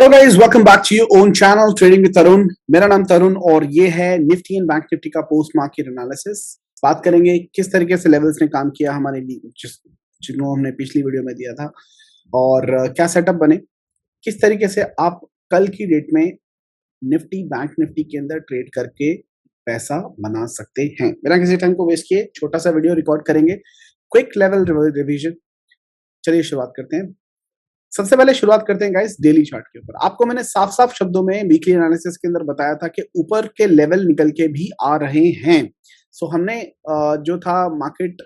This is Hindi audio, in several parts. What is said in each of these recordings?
Hello guys, welcome back to your own channel trading with Tarun. मेरा नाम तरुण और ये है निफ्टी एंड बैंक निफ्टी का पोस्ट मार्केट एनालिसिस। बात करेंगे किस तरीके से लेवल्स ने काम किया हमारे लिए, जिनको हमने पिछली वीडियो में दिया था, और क्या सेटअप बने, किस तरीके से आप कल की डेट में निफ्टी बैंक निफ्टी के अंदर ट्रेड करके पैसा बना सकते हैं। बिना किसी टाइम को वेस्ट किए छोटा सा वीडियो रिकॉर्ड करेंगे, क्विक लेवल रिवीजन। चलिए शुरुआत करते हैं। सबसे पहले शुरुआत करते हैं गाइस डेली चार्ट के ऊपर। आपको मैंने साफ साफ शब्दों में वीकली एनालिसिस के अंदर बताया था कि ऊपर के लेवल निकल के भी आ रहे हैं। सो हमने जो था मार्केट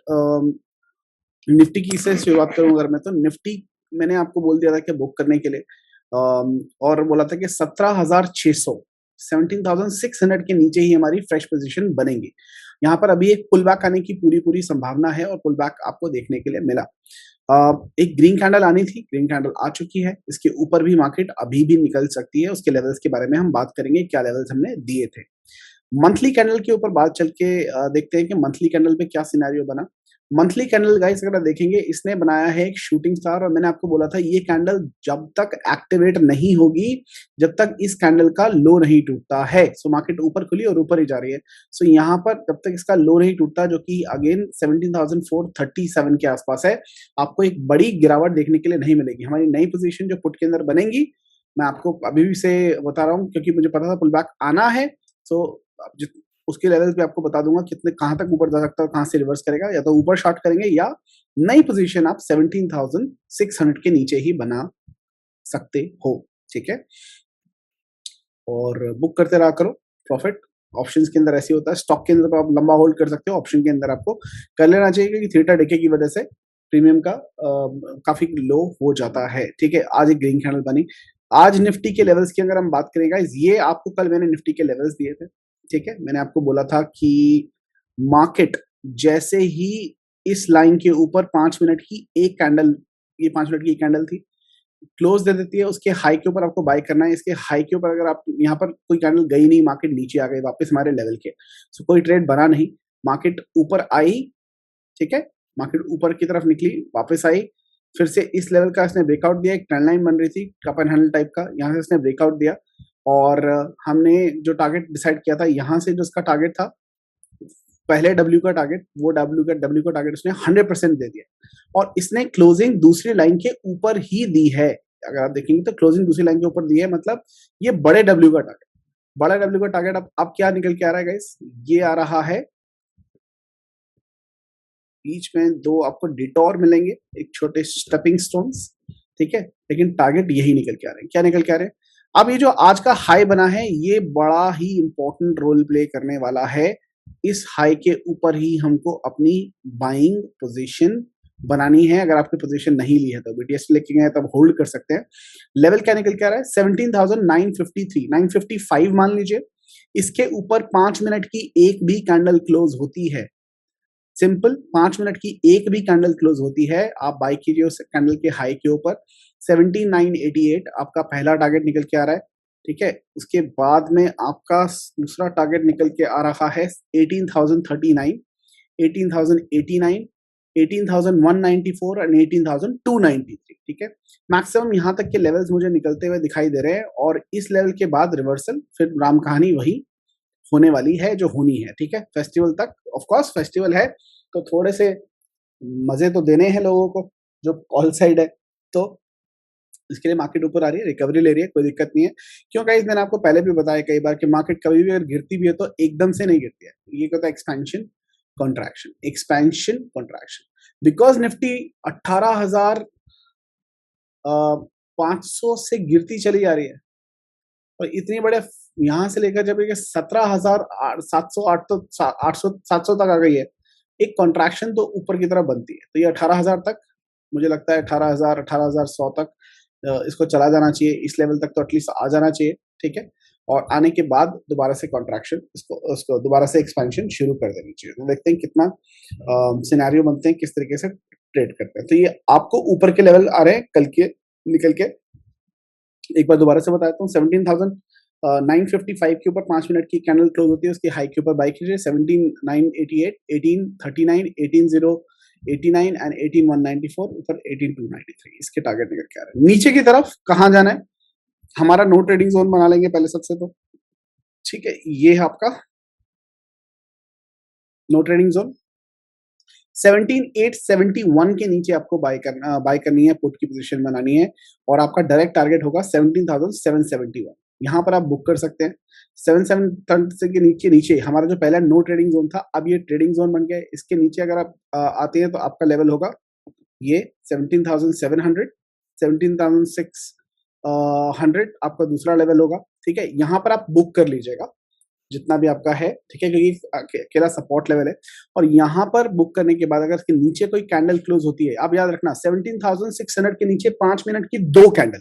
निफ्टी की से शुरुआत करूं अगर मैं, तो निफ्टी मैंने आपको बोल दिया था कि बुक करने के लिए, और बोला था कि 17,600 17,600 के नीचे ही हमारी फ्रेश पोजीशन बनेगी। यहाँ पर अभी एक पुल बैक आने की पूरी संभावना है और पुल बैक आपको देखने के लिए मिला। एक ग्रीन कैंडल आनी थी, ग्रीन कैंडल आ चुकी है। इसके ऊपर भी मार्केट अभी भी निकल सकती है। उसके लेवल्स के बारे में हम बात करेंगे, क्या लेवल्स हमने दिए थे। मंथली कैंडल के ऊपर बात चल के देखते हैं कि मंथली कैंडल पे क्या सिनेरियो बना। मंथली कैंडल गाइस अगर आप देखेंगे, इसने बनाया है एक शूटिंग स्टार, और मैंने आपको बोला था ये कैंडल जब तक एक्टिवेट नहीं होगी, जब तक इस कैंडल का लो नहीं टूटता है। सो मार्केट ऊपर खुली और ऊपर ही जा रही है। सो यहाँ पर जब तक इसका लो नहीं टूटता, जो कि अगेन 17,437 के आसपास है, आपको एक बड़ी गिरावट देखने के लिए नहीं मिलेगी। हमारी नई पोजीशन जो पुट के अंदर बनेगी, मैं आपको अभी भी से बता रहा हूँ क्योंकि मुझे पता था पुल बैक आना है। सो उसके लेवल पे आपको बता दूंगा कितने कहां तक ऊपर जा सकता है, कहां से रिवर्स करेगा, या तो ऊपर शॉर्ट करेंगे या नई पोजीशन आप 17,600 के नीचे ही बना सकते हो। ठीक है, और बुक करते रहा करो प्रॉफिट। ऑप्शंस के अंदर ऐसे होता है, स्टॉक के अंदर तो आप लंबा होल्ड कर सकते हो, ऑप्शन के अंदर आपको कर लेना चाहिए क्योंकि थीटा डिके की वजह से प्रीमियम का काफी लो हो जाता है। ठीक है, आज एक ग्रीन कैंडल बनी। आज निफ्टी के लेवल्स की अगर हम बात करेंगे, ये आपको कल मैंने निफ्टी के लेवल्स दिए थे। ठीक है, मैंने आपको बोला था कि मार्केट जैसे ही इस लाइन के ऊपर 5 मिनट की एक कैंडल, ये 5 मिनट की कैंडल थी, क्लोज दे देती है, उसके हाई के ऊपर आपको बाय करना है। इसके हाई के ऊपर अगर आप यहाँ पर कोई कैंडल गई नहीं, मार्केट नीचे आ गई वापस हमारे लेवल के, सो कोई ट्रेड बना नहीं। मार्केट ऊपर आई, ठीक है, मार्केट ऊपर की तरफ निकली, वापस आई, फिर से इस लेवल का इसने ब्रेकआउट दिया। एक ट्रेंड लाइन बन रही थी कप एंड हैंडल टाइप का, यहाँ से इसने ब्रेकआउट दिया और हमने जो टारगेट डिसाइड किया था, यहाँ से जो इसका टारगेट था पहले डब्ल्यू का टारगेट, वो डब्ल्यू का टारगेट उसने 100% दे दिया और इसने क्लोजिंग दूसरी लाइन के ऊपर ही दी है। अगर आप देखेंगे तो क्लोजिंग दूसरी लाइन के ऊपर दी है, मतलब ये बड़े डब्ल्यू का टारगेट, बड़ा डब्ल्यू का टारगेट अब क्या निकल के आ रहा है गाइस, ये आ रहा है, बीच में दो आपको डिटोर मिलेंगे, एक छोटे स्टेपिंग स्टोन्स। ठीक है, लेकिन टारगेट यही निकल के आ रहे हैं। क्या निकल के आ रहे हैं? अब ये जो आज का हाई बना है, ये बड़ा ही इंपॉर्टेंट रोल प्ले करने वाला है। इस हाई के ऊपर ही हमको अपनी बाइंग पोजीशन बनानी है। अगर आपकी पोजीशन नहीं ली है तो बीटीएस लेके गए तब होल्ड कर सकते हैं। लेवल क्या निकल के आ रहा है? 17,953 955 मान लीजिए। इसके ऊपर 5 मिनट की एक भी कैंडल क्लोज होती है, सिंपल 5 मिनट की एक भी कैंडल क्लोज होती है, आप बाय कीजिए उस कैंडल के हाई के ऊपर। 17,988 आपका पहला टारगेट निकल के आ रहा है। ठीक है, उसके बाद में आपका दूसरा टारगेट निकल के आ रहा है 18,039, 18,089, 18,194 एंड 18,293। ठीक है, मैक्सिमम यहाँ तक के लेवल्स मुझे निकलते हुए दिखाई दे रहे हैं और इस लेवल के बाद रिवर्सल, फिर राम कहानी वही होने वाली है जो होनी है। ठीक है, फेस्टिवल तक, ऑफ कोर्स फेस्टिवल है तो थोड़े से मजे तो देने हैं लोगों को जो कॉल साइड है, तो इसके लिए मार्केट ऊपर आ रही है, रिकवरी ले रही है, कोई दिक्कत नहीं है। क्यों गाइस, मैंने आपको पहले भी बताया कई बार कि मार्केट कभी भी अगर गिरती भी है तो एकदम से नहीं गिरती है। ये कहता है expansion contraction, expansion contraction. Because Nifty 18,500 से गिरती चली जा रही है और इतनी बड़े यहां से लेकर जब 17,700 800 700 तक आ गई है, एक कॉन्ट्रैक्शन तो ऊपर की तरफ बनती है। तो ये 18,000 तक, मुझे लगता है 18,000 18,100 तक इसको चला जाना चाहिए। इस लेवल तक तो एटलीस्ट आ जाना चाहिए। ठीक है, और आने के बाद दोबारा से कॉन्ट्रैक्शन, इसको दोबारा से एक्सपेंशन शुरू कर देनी चाहिए। तो देखते हैं कितना सिनेरियो बनते हैं, किस तरीके से ट्रेड करते हैं। तो ये आपको ऊपर के लेवल आ रहे हैं कल के निकल के। एक बार दोबारा से बताता हूँ, 17,955 के ऊपर 5 मिनट की कैंडल क्लोज होती है, उसकी हाई के ऊपर बाय कीजिए। 17,988, 1839, 18,089 एंड 18,194, ऊपर 18,293 इसके टारगेट निकल के आ रहे हैं। नीचे की तरफ कहाँ जाना है? हमारा नो ट्रेडिंग जोन बना लेंगे पहले सबसे तो, ठीक है। ये है आपका नो ट्रेडिंग जोन। 17,871 के नीचे आपको बाय करनी है, पुट की पोजीशन बनानी है, और आपका डायरेक्ट टारगेट होगा 17,771। यहाँ पर आप बुक कर सकते हैं। 77 के नीचे नीचे हमारा जो पहला नो ट्रेडिंग जोन था, अब ये ट्रेडिंग जोन बन गया है। इसके नीचे अगर आप आते हैं तो आपका लेवल होगा ये 17,700, 17,600 आपका दूसरा लेवल होगा, ठीक है। यहाँ पर आप बुक कर लीजिएगा जितना भी आपका है, ठीक है, क्योंकि अकेला सपोर्ट लेवल है। और यहाँ पर बुक करने के बाद अगर इसके नीचे कोई कैंडल क्लोज होती है, आप याद रखना 17,600 के नीचे 5 मिनट की 2 कैंडल,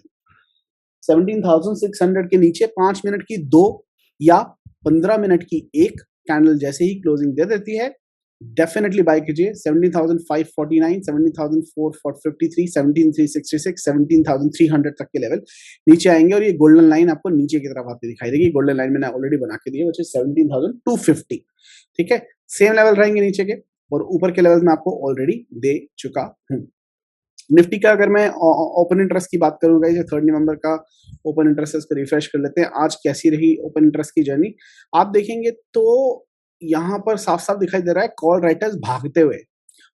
17,600 के नीचे 5 मिनट की 2 या 15 मिनट की 1 कैंडल जैसे ही क्लोजिंग दे देती है, डेफिनेटली बाय कीजिए। 17,549, 17,453, 17,366, 17,300 तक के लेवल नीचे आएंगे, और ये गोल्डन लाइन आपको नीचे की तरफ आती दिखाई देगी। गोल्डन लाइन मैंने ऑलरेडी बना के दी है, which is 17,250, ठीक है। सेम लेवल रहेंगे नीचे के, और ऊपर के लेवल में आपको ऑलरेडी दे चुका हूं। निफ्टी का अगर मैं ओपन इंटरेस्ट की बात करूंगा, ये 3 नवंबर का ओपन इंटरेस्ट है, इसको रिफ्रेश कर लेते हैं। आज कैसी रही ओपन इंटरेस्ट की जर्नी, आप देखेंगे तो यहाँ पर साफ साफ दिखाई दे रहा है कॉल राइटर्स भागते हुए,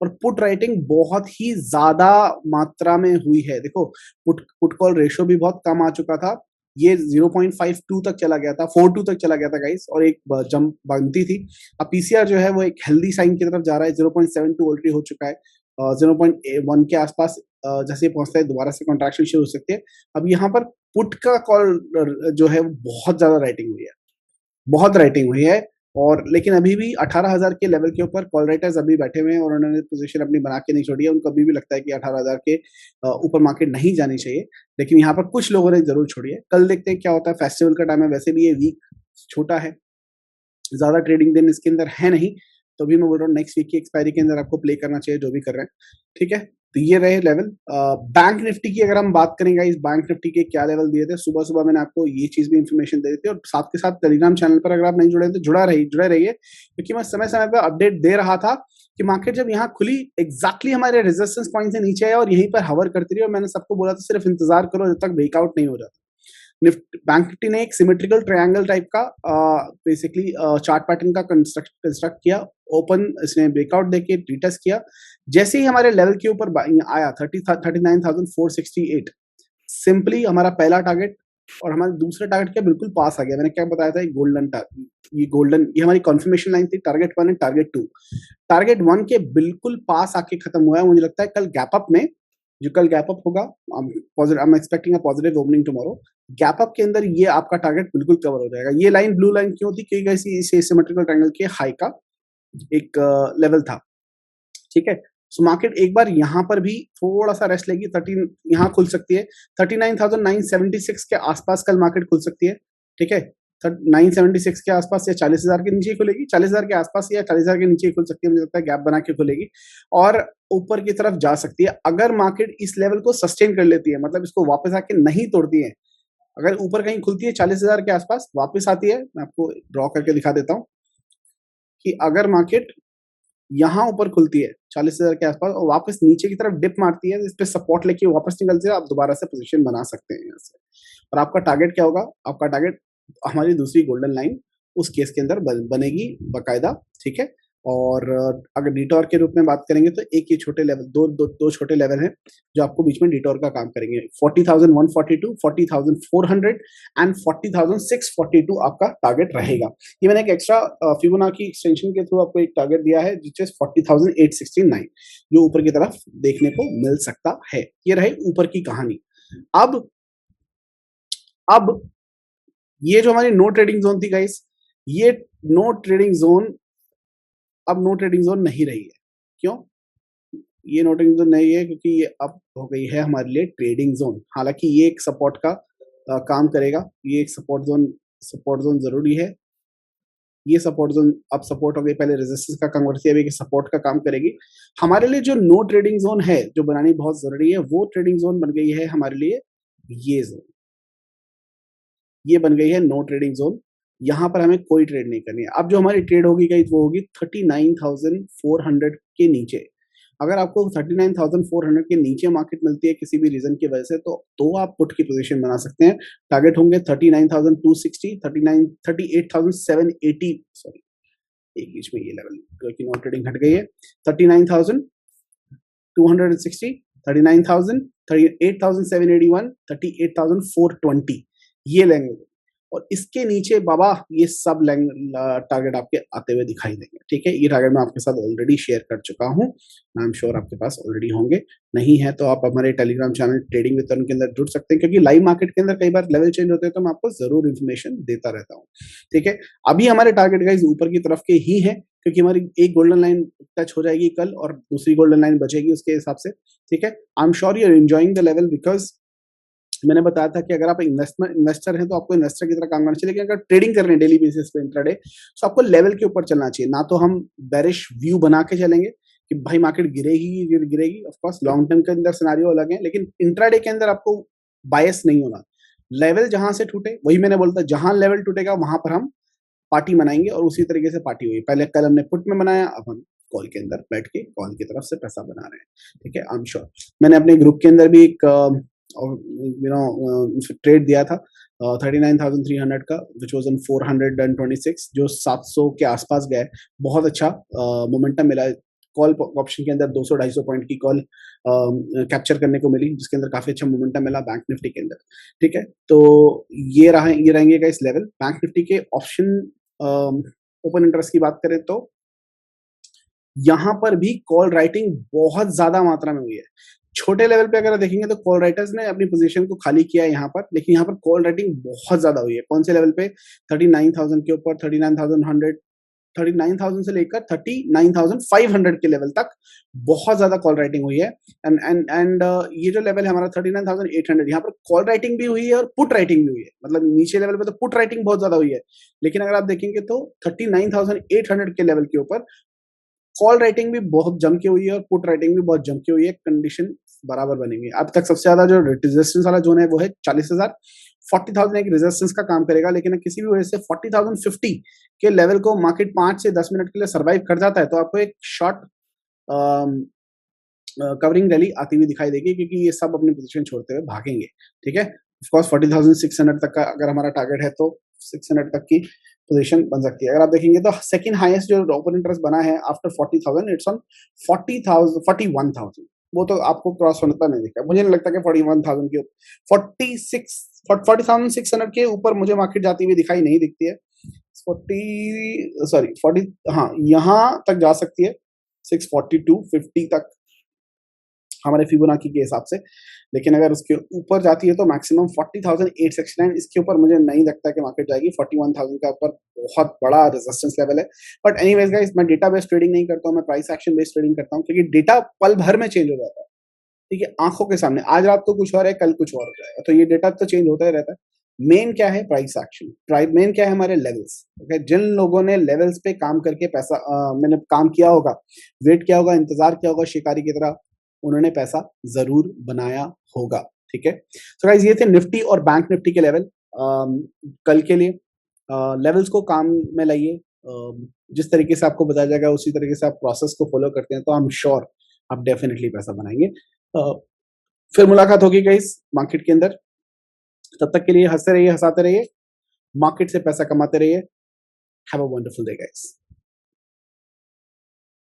और पुट राइटिंग बहुत ही ज्यादा मात्रा में हुई है। देखो पुट कॉल रेशो भी बहुत कम आ चुका था, ये 0.52 तक चला गया था, 42 तक चला गया था गाइस, और एक जंप बनती थी। अब पीसीआर जो है वो एक हेल्दी साइन की तरफ जा रहा है, 0.72 ऑलरेडी हो चुका है, 0.1 के आसपास जैसे ही पहुंचता है दोबारा से कॉन्ट्रैक्शन शुरू हो सकती है। अब यहाँ पर पुट का कॉल जो है वो बहुत ज्यादा राइटिंग हुई है, बहुत राइटिंग हुई है। और लेकिन अभी भी 18,000 के लेवल के ऊपर कॉल राइटर्स अभी बैठे हुए हैं, और उन्होंने पोजीशन अपनी बना के नहीं छोड़ी है। उनको अभी भी लगता है कि 18,000 के ऊपर मार्केट नहीं जानी चाहिए, लेकिन यहाँ पर कुछ लोगों ने जरूर छोड़ी है। कल देखते हैं क्या होता है, फेस्टिवल का टाइम है, वैसे भी ये वीक छोटा है, ज्यादा ट्रेडिंग दिन इसके अंदर है नहीं, तो भी मैं बोल रहा हूँ नेक्स्ट वीक की एक्सपायरी के अंदर आपको प्ले करना चाहिए जो भी कर रहे हैं, ठीक है। तो ये रहे लेवल। बैंक निफ्टी की अगर हम बात करेंगे, इस बैंक निफ्टी के क्या लेवल दिए थे, सुबह सुबह मैंने आपको ये चीज भी इन्फॉर्मेशन दे दी थी, और साथ के साथ टेलीग्राम चैनल पर अगर आप नहीं जुड़े हैं तो जुड़े रहिए, क्योंकि मैं समय समय पर अपडेट दे रहा था कि मार्केट जब यहाँ खुली एग्जैक्टली हमारे रेजिस्टेंस पॉइंट से नीचे आया और यहीं पर हवर करती रही, और मैंने सबको बोला था सिर्फ इंतजार करो जब तक ब्रेकआउट नहीं हो जाता। बैंक निफ्टी ने एक सिमेट्रिकल ट्रायंगल टाइप का बेसिकली चार्ट पैटर्न का कंस्ट्रक्ट किया, ओपन इसने ब्रेकआउट देके रिटेस्ट किया, जैसे ही हमारे लेवल के ऊपर आया 39,468, सिंपली हमारा पहला टारगेट और हमारे दूसरे टारगेट के बिल्कुल पास आ गया। मैंने क्या बताया था, ये हमारी कॉन्फर्मेशन लाइन थी, टारगेट 1 एंड टारगेट 2। टारगेट 1 के बिल्कुल पास आके खत्म हुआ है। मुझे लगता है कल गैप अप में, जो कल गैप अप होगा, I am expecting a positive opening tomorrow, gap up के अंदर ये आपका टारगेट बिल्कुल कवर हो जाएगा। ये लाइन ब्लू लाइन क्यों थी, क्योंकि इस सिमेट्रिकल ट्रायंगल के हाई का एक लेवल था, ठीक है। सो मार्केट एक बार यहाँ पर भी थोड़ा सा रेस्ट लेगी, 13 यहाँ खुल सकती है, 39,976 के आसपास कल मार्केट खुल सकती है, ठीक है। 976 के आसपास या 40,000 के नीचे खुलेगी, 40,000 के आसपास या 40,000 के नीचे खुल सकती है, मुझे लगता है गैप बना के खुलेगी और ऊपर की तरफ जा सकती है। अगर मार्केट इस लेवल को सस्टेन कर लेती है, मतलब इसको वापस आके नहीं तोड़ती है, अगर ऊपर कहीं खुलती है 40,000 के आसपास वापस आती है, मैं आपको ड्रॉ करके दिखा देता हूँ कि अगर मार्केट यहाँ ऊपर खुलती है 40,000 के आसपास और वापस नीचे की तरफ डिप मारती है, इस पे सपोर्ट लेके वापस निकलती है, आप दोबारा से पोजीशन बना सकते हैं यहाँ से। और आपका टारगेट क्या होगा, आपका टारगेट हमारी दूसरी गोल्डन लाइन उस केस के अंदर बनेगी बकायदा, ठीक है। और अगर डिटॉर के रूप में बात करेंगे तो एक ये छोटे लेवल, दो छोटे लेवल हैं जो आपको बीच में डिटॉर का काम करेंगे, 40,142, 40,400 एंड 40,642 आपका टारगेट रहेगा। ये मैंने एक एक्स्ट्रा फिबोनाची एक्सटेंशन के थ्रू आपको एक टारगेट दिया है, जिस 40,869 जो ऊपर की तरफ देखने को मिल सकता है। ये रहे ऊपर की कहानी। अब ये जो हमारी नो ट्रेडिंग जोन थी गाइस, ये नो ट्रेडिंग जोन अब नो ट्रेडिंग जोन नहीं रही है। क्यों ये नो ट्रेडिंग जोन नहीं है, क्योंकि ये अब हो गई है हमारे लिए ट्रेडिंग जोन। हालांकि ये एक सपोर्ट का काम करेगा, ये एक सपोर्ट जोन जरूरी है। ये सपोर्ट जोन अब सपोर्ट हो गई, पहले रेजिस्टेंस का काम करती है, अभी सपोर्ट का काम करेगी। हमारे लिए जो नो ट्रेडिंग जोन है, जो बनानी बहुत जरूरी है, वो ट्रेडिंग जोन बन गई है हमारे लिए ये जोन, ये बन गई है नो ट्रेडिंग जोन। यहाँ पर हमें कोई ट्रेड नहीं करनी है। अब जो हमारी ट्रेड होगी गई वो होगी 39,400 के नीचे, अगर आपको 39,400 के नीचे मार्केट मिलती है किसी भी रीजन की वजह से, तो आप पुट की पोजीशन बना सकते हैं। टारगेट होंगे 39,260, 38,780, सॉरी एक बीच में ये लेवल क्योंकि नॉट ट्रेडिंग हट गई है, 39,260, 39,000, 38,781, 38,420 ये लेंगे। और इसके नीचे बाबा ये सब टारगेट आपके आते हुए दिखाई देंगे। ठीक है, ये टारगेट मैं आपके साथ ऑलरेडी शेयर कर चुका हूँ, आई एम श्योर आपके पास ऑलरेडी होंगे। नहीं है तो आप हमारे टेलीग्राम चैनल ट्रेडिंग विद तरुण के अंदर जुड़ सकते हैं, क्योंकि लाइव मार्केट के अंदर कई बार लेवल चेंज होते हैं तो मैं आपको जरूर इन्फॉर्मेशन देता रहता हूँ। ठीक है, अभी हमारे टारगेट गाइस ऊपर की तरफ के ही है, क्योंकि हमारी एक गोल्डन लाइन टच हो जाएगी कल और दूसरी गोल्डन लाइन बचेगी उसके हिसाब से। ठीक है, I am sure you are enjoying the level, because मैंने बताया था कि अगर आप इन्वेस्टर हैं तो आपको इन्वेस्टर की तरह काम करना चाहिए, लेकिन अगर ट्रेडिंग कर रहे हैं डेली बेसिस पे इंट्राडे, तो आपको लेवल के ऊपर चलना चाहिए। ना तो हम बेरिश व्यू बना के चलेंगे कि भाई मार्केट गिरेगी गिरेगी, ऑफ कोर्स लॉन्ग टर्म के अंदर सिनेरियो अलग है, लेकिन इंट्राडे के अंदर आपको बायस नहीं होना। लेवल जहां से टूटे, वही मैंने बोलता, जहां लेवल टूटेगा वहां पर हम पार्टी मनाएंगे, और उसी तरीके से पार्टी हुई। पहले कल हमने पुट में बनाया, अब हम कॉल के अंदर बैठ के कॉल की तरफ से पैसा बना रहे हैं। ठीक है, आई एम श्योर मैंने अपने ग्रुप के अंदर भी एक ट्रेड दिया था 39,300 का, विच वाज ऑन 426, जो 700 के आसपास गया है। बहुत अच्छा मोमेंटम मिला है। कॉल ऑप्शन के अंदर 200-250 पॉइंट की कॉल कैप्चर करने को मिली, जिसके अंदर काफी अच्छा मोमेंटम मिला बैंक निफ्टी के अंदर। ठीक है, तो ये रहेंगे इस लेवल। बैंक निफ्टी के ऑप्शन ओपन इंटरेस्ट की बात करें तो यहां पर भी कॉल राइटिंग बहुत ज्यादा मात्रा में हुई है। छोटे लेवल पे अगर देखेंगे तो कॉल राइटर्स ने अपनी पोजीशन को खाली किया है यहाँ पर, लेकिन यहाँ पर कॉल राइटिंग बहुत ज्यादा हुई है। कौन से लेवल पे? 39,000 के ऊपर, 39,100, 39,000 से लेकर 39,500 के लेवल तक बहुत ज्यादा कॉल राइटिंग हुई है। एंड ये जो लेवल है हमारा 39,800, यहाँ पर कॉल राइटिंग भी हुई है और पुट राइटिंग भी हुई है। मतलब नीचे लेवल पे तो पुट राइटिंग बहुत ज्यादा हुई है, लेकिन अगर आप देखेंगे तो 39,800 के लेवल के ऊपर कॉल राइटिंग भी बहुत जम के हुई है और पुट राइटिंग भी बहुत जम के हुई है। कंडीशन बराबर बनेंगी। अब तक सबसे ज्यादा जो रेजिस्टेंस वाला जोन है वो है 40,000। 40,000 एक रेजिस्टेंस का काम करेगा, लेकिन किसी भी वजह से 40,050 के लेवल को मार्केट 5 से 10 मिनट के लिए सर्वाइव कर जाता है तो आपको एक शॉर्ट कवरिंग रैली आती हुई दिखाई देगी, क्योंकि ये सब अपनी पोजीशन छोड़ते हुए भागेंगे। ठीक है, ऑफ कोर्स 40,600 तक का अगर हमारा टारगेट है तो 600 तक की पोजीशन बन सकती है। अगर आप देखेंगे तो सेकंड हाईएस्ट जो ओपन इंटरेस्ट बना है आफ्टर 40,000, इट्स ऑन 41,000। वो तो आपको क्रॉस होता नहीं दिखा, मुझे नहीं लगता कि 41,000 के 40,600 के ऊपर मुझे मार्केट जाती हुई दिखाई नहीं दिखती है। 40 हाँ यहाँ तक जा सकती है, 642.50 तक हमारे फिबोनाची के हिसाब से, लेकिन अगर उसके ऊपर जाती है तो मैक्सिमम 40,869। इसके ऊपर मुझे नहीं लगता कि मार्केट जाएगी। 41,000 का ऊपर बहुत बड़ा रेजिस्टेंस लेवल है। बट एनीवेज गाइस, मैं डेटा बेस्ड ट्रेडिंग नहीं करता हूँ, मैं प्राइस एक्शन बेस्ड ट्रेडिंग करता हूँ, क्योंकि डेटा पल भर में चेंज हो जाता है। ठीक है, आंखों के सामने आज रात को कुछ और है, कल कुछ और हो जाएगा, तो ये डेटा तो चेंज होता ही रहता है। मेन क्या है? Price action. मेन क्या है? हमारे लेवल्स। ओके, जिन लोगों ने लेवल्स पे काम करके पैसा मैंने काम किया होगा, वेट किया होगा, इंतजार किया होगा शिकारी की तरह, उन्होंने पैसा जरूर बनाया होगा। ठीक है, तो गाइस ये थे निफ्टी और बैंक निफ्टी के लेवल कल के लिए। लेवल्स को काम में लाइए, जिस तरीके से आपको बताया जाएगा उसी तरीके से आप प्रोसेस को फॉलो करते हैं तो आई एम श्योर आप डेफिनेटली पैसा बनाएंगे। फिर मुलाकात होगी गाइस मार्केट के अंदर। तब तक के लिए हंसते रहिए, हंसाते रहिए, मार्केट से पैसा कमाते रहिए। Have a wonderful day guys.